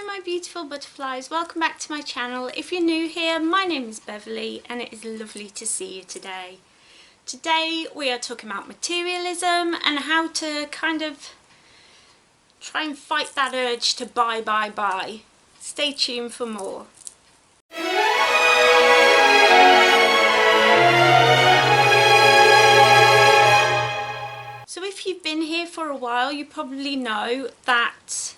my beautiful butterflies, welcome back to my channel. If you're new here, my name is Beverly and it is lovely to see you today. Today we are talking about materialism and how to kind of try and fight that urge to buy. Stay tuned for more. So if you've been here for a while, you probably know that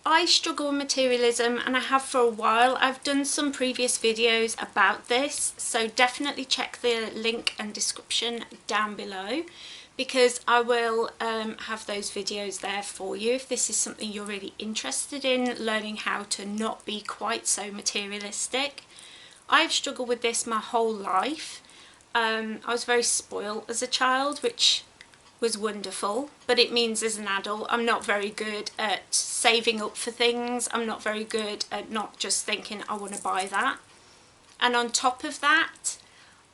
I struggle with materialism, and I have for a while. I've done some previous videos about this, so definitely check the link and description down below, because I will have those videos there for you if this is something you're really interested in, learning how to not be quite so materialistic. I've struggled with this my whole life. I was very spoiled as a child, which was wonderful, but it means as an adult I'm not very good at saving up for things. I'm not very good at not just thinking I want to buy that, and on top of that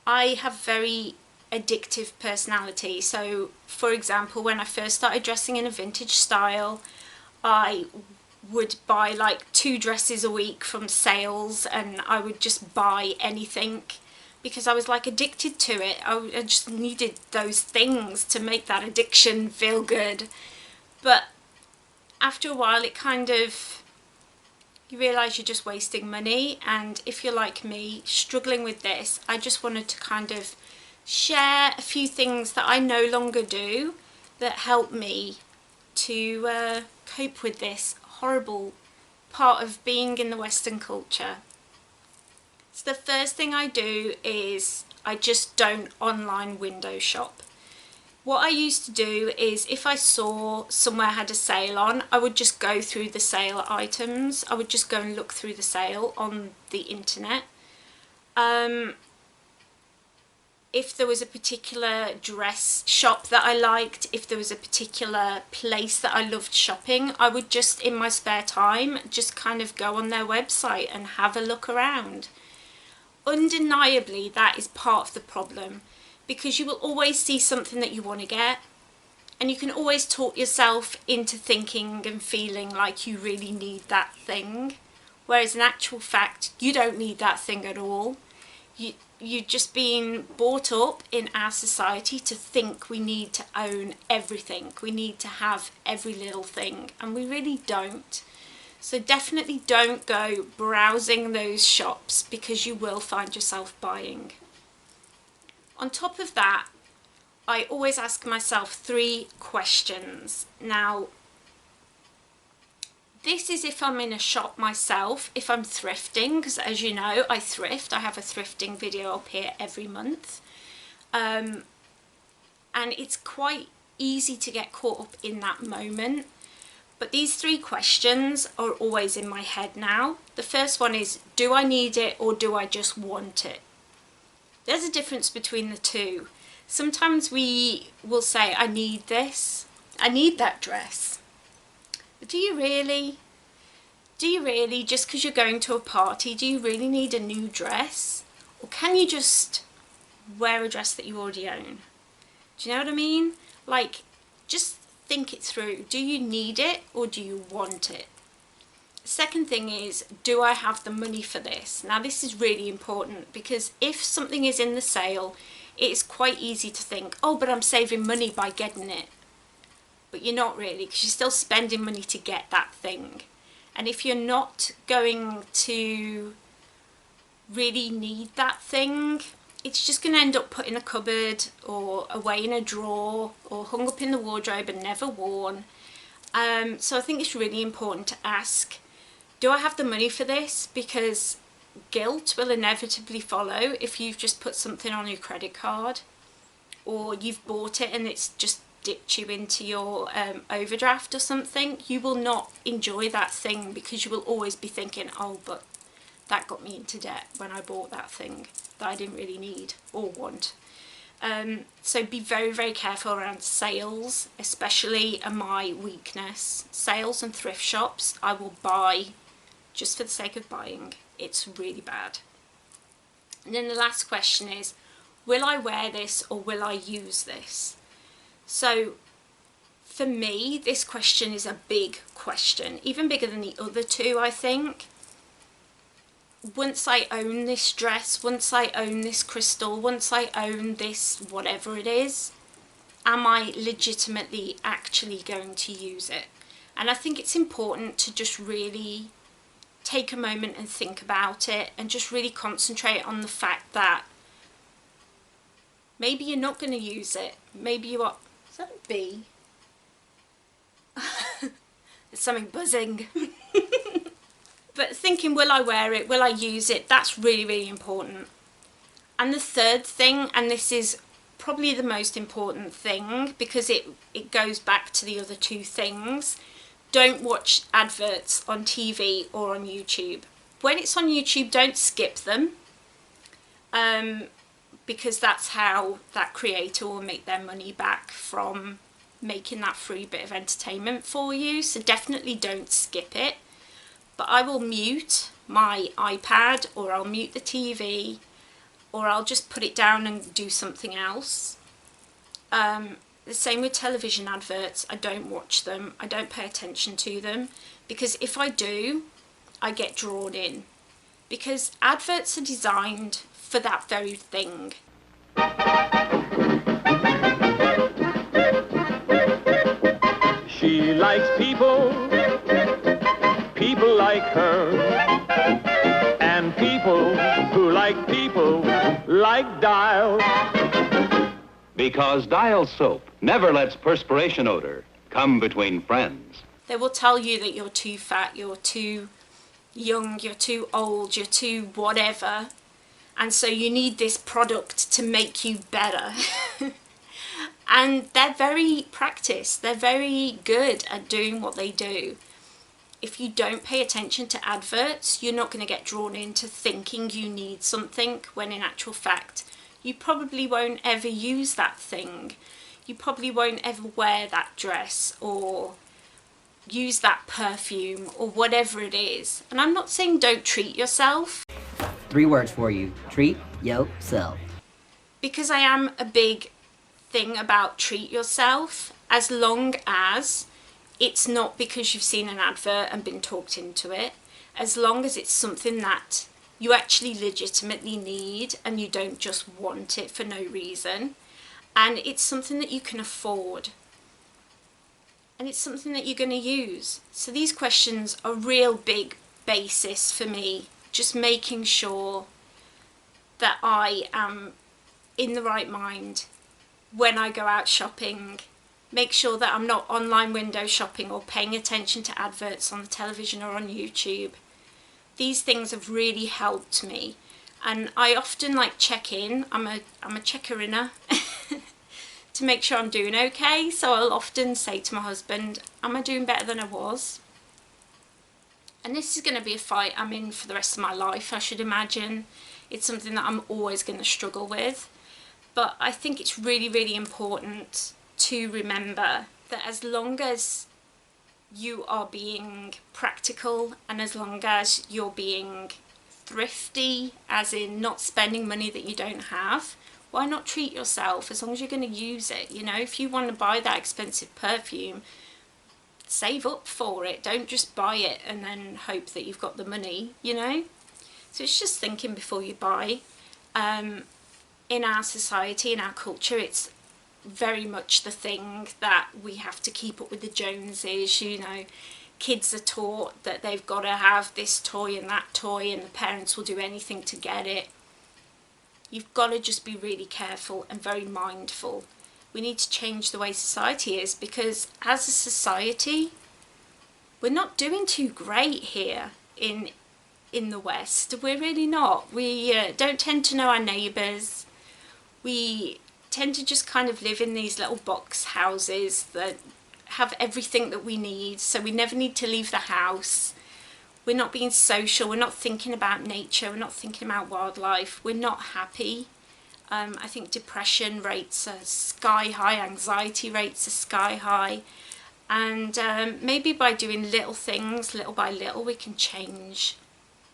I have very addictive personality. So for example, when I first started dressing in a vintage style, I would buy like 2 dresses a week from sales, and I would just buy anything because I was like addicted to it. I just needed those things to make that addiction feel good. But after a while it kind of, you realise you're just wasting money, and if you're like me struggling with this, I just wanted to kind of share a few things that I no longer do that help me to cope with this horrible part of being in the Western culture. So the first thing I do is I just don't online window shop. What I used to do is if I saw somewhere had a sale on, I would just go through the sale items. I would just go and look through the sale on the internet. If there was a particular dress shop that I liked, if there was a particular place that I loved shopping, I would just in my spare time just kind of go on their website and have a look around. Undeniably that is part of the problem, because you will always see something that you want to get, and you can always talk yourself into thinking and feeling like you really need that thing, whereas in actual fact you don't need that thing at all. You're just being brought up in our society to think we need to own everything, we need to have every little thing, and we really don't. So definitely don't go browsing those shops, because you will find yourself buying. On top of that, I always ask myself 3 questions. Now, this is if I'm in a shop myself, if I'm thrifting, because as you know, I thrift. I have a thrifting video up here every month. And it's quite easy to get caught up in that moment. But these 3 questions are always in my head now. The first one is, do I need it or do I just want it? There's a difference between the two. Sometimes we will say, I need this, I need that dress. But do you really? Do you really? Just because you're going to a party, do you really need a new dress? Or can you just wear a dress that you already own? Do you know what I mean? Like, just think it through. Do you need it or do you want it? Second thing is, do I have the money for this? Now this is really important, because if something is in the sale, it is quite easy to think, oh, but I'm saving money by getting it. But you're not really, because you're still spending money to get that thing. And if you're not going to really need that thing, it's just going to end up put in a cupboard or away in a drawer or hung up in the wardrobe and never worn. So I think it's really important to ask, do I have the money for this? Because guilt will inevitably follow if you've just put something on your credit card, or you've bought it and it's just dipped you into your overdraft or something. You will not enjoy that thing, because you will always be thinking, oh, but that got me into debt when I bought that thing that I didn't really need or want. So be very, very careful around sales, especially are my weakness. Sales and thrift shops, I will buy just for the sake of buying. It's really bad. And then the last question is, will I wear this or will I use this? So for me, this question is a big question, even bigger than the other two, I think. Once I own this dress, once I own this crystal, once I own this whatever it is, am I legitimately actually going to use it? And I think it's important to just really take a moment and think about it, and just really concentrate on the fact that maybe you're not going to use it. Maybe you are. Is that a bee? There's something buzzing. But thinking, will I wear it? Will I use it? That's really, really important. And the third thing, and this is probably the most important thing because it goes back to the other two things, don't watch adverts on TV or on YouTube. When it's on YouTube, don't skip them, because that's how that creator will make their money back from making that free bit of entertainment for you. So definitely don't skip it. But I will mute my iPad, or I'll mute the TV, or I'll just put it down and do something else. The same with television adverts. I don't watch them. I don't pay attention to them, because if I do, I get drawn in, because adverts are designed for that very thing. She likes people like her, and people who like people like Dial. Because Dial soap never lets perspiration odor come between friends. They will tell you that you're too fat, you're too young, you're too old, you're too whatever, and so you need this product to make you better. And they're very practiced, they're very good at doing what they do. If you don't pay attention to adverts, you're not going to get drawn into thinking you need something, when in actual fact you probably won't ever use that thing. You probably won't ever wear that dress or use that perfume or whatever it is. And I'm not saying don't treat yourself. 3 words for you: treat yourself. Because I am a big thing about treat yourself, as long as it's not because you've seen an advert and been talked into it, as long as it's something that you actually legitimately need and you don't just want it for no reason, and it's something that you can afford, and it's something that you're going to use. So these questions are a real big basis for me, just making sure that I am in the right mind when I go out shopping. Make sure that I'm not online window shopping or paying attention to adverts on the television or on YouTube. These things have really helped me, and I often check in. I'm a checker-inner to make sure I'm doing okay. So I'll often say to my husband, am I doing better than I was? And this is going to be a fight I'm in for the rest of my life, I should imagine. It's something that I'm always going to struggle with. But I think it's really, really important to remember that as long as you are being practical, and as long as you're being thrifty, as in not spending money that you don't have, why not treat yourself? As long as you're going to use it, you know, if you want to buy that expensive perfume, save up for it. Don't just buy it and then hope that you've got the money, you know. So it's just thinking before you buy. In our society, in our culture, it's very much the thing that we have to keep up with the Joneses. You know, kids are taught that they've got to have this toy and that toy, and the parents will do anything to get it. You've got to just be really careful and very mindful. We need to change the way society is, because as a society we're not doing too great here in the West. We're really not. We don't tend to know our neighbours. We tend to just kind of live in these little box houses that have everything that we need, so we never need to leave the house. We're not being social, we're not thinking about nature, we're not thinking about wildlife, we're not happy. I think depression rates are sky high, anxiety rates are sky high, and maybe by doing little things, little by little, we can change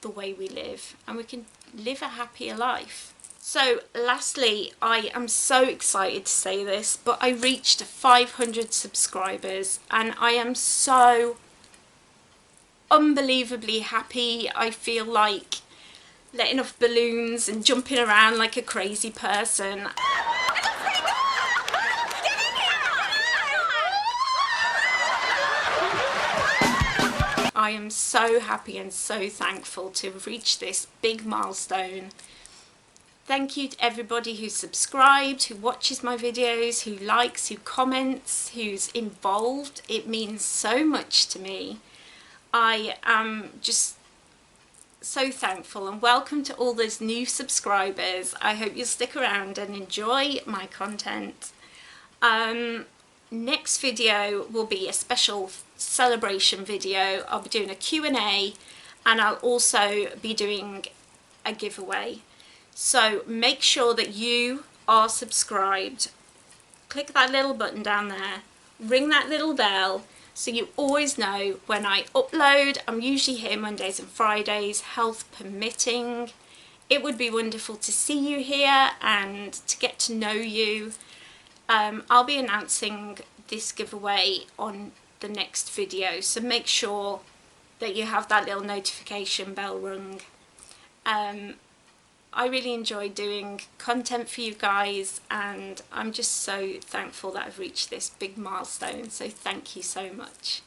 the way we live, and we can live a happier life. So lastly, I am so excited to say this, but I reached 500 subscribers and I am so unbelievably happy. I feel like letting off balloons and jumping around like a crazy person. I am so happy and so thankful to have reached this big milestone. Thank you to everybody who's subscribed, who watches my videos, who likes, who comments, who's involved. It means so much to me. I am just so thankful, and welcome to all those new subscribers. I hope you'll stick around and enjoy my content. Next video will be a special celebration video. I'll be doing a Q&A and I'll also be doing a giveaway. So make sure that you are subscribed. Click that little button down there, ring that little bell so you always know when I upload. I'm usually here Mondays and Fridays, health permitting. It would be wonderful to see you here and to get to know you. I'll be announcing this giveaway on the next video, so make sure that you have that little notification bell rung. I really enjoy doing content for you guys, and I'm just so thankful that I've reached this big milestone, so thank you so much.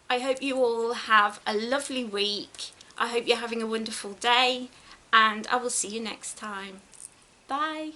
I hope you all have a lovely week. I hope you're having a wonderful day, and I will see you next time. Bye.